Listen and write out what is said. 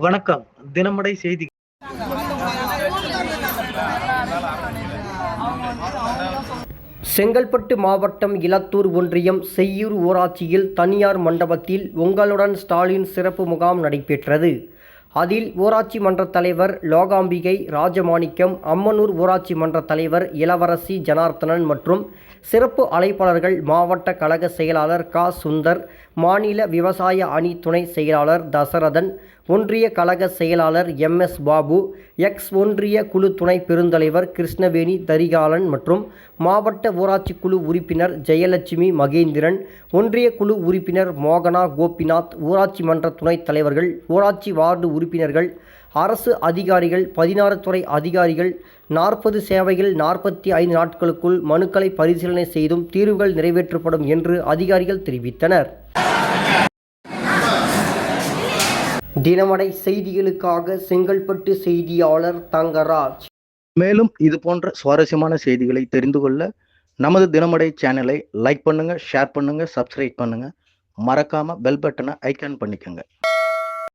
வணக்கம். தினமடை செய்தி. செங்கல்பட்டு மாவட்டம் இலத்தூர் ஒன்றியம் செய்யூர் ஊராட்சியில் தனியார் மண்டபத்தில் உங்களுடன் ஸ்டாலின் சிறப்பு முகாம் நடைபெற்றது. அதில் ஊராட்சி மன்ற தலைவர் லோகாம்பிகை ராஜமாணிக்கம், அம்மனூர் ஊராட்சி மன்ற தலைவர் இளவரசி ஜனார்த்தனன் மற்றும் சிறப்பு அழைப்பாளர்கள் மாவட்ட கழக செயலாளர் க. சுந்தர், மாநில விவசாய அணி துணை செயலாளர் தசரதன், ஒன்றிய கழக செயலாளர் MS பாபு, எக்ஸ் ஒன்றிய குழு துணை பெருந்தலைவர் கிருஷ்ணவேணி தரிகாலன் மற்றும் மாவட்ட ஊராட்சி குழு உறுப்பினர் ஜெயலட்சுமி மகேந்திரன், ஒன்றிய குழு உறுப்பினர் மோகனா கோபிநாத், ஊராட்சி மன்ற துணைத் தலைவர்கள், ஊராட்சி வார்டு உறுப்பினர்கள், அரசு அதிகாரிகள், 16 துறை அதிகாரிகள், 40 சேவைகள் 45 நாட்களுக்குள் மனுக்களை பரிசீலனை செய்தும் தீர்வுகள் நிறைவேற்றப்படும் என்று அதிகாரிகள் தெரிவித்தனர். தினமடை செய்திகளுக்காக செங்கல்பட்டு செய்தியாளர் தங்கராஜ். மேலும் இது போன்ற சுவாரஸ்யமான செய்திகளை தெரிந்து கொள்ள நமது தினமடை சேனலை லைக் பண்ணுங்க, ஷேர் பண்ணுங்க, சப்ஸ்கிரைப் பண்ணுங்க. மறக்காம பெல் பட்டனை ஐகான் பண்ணிக்கோங்க.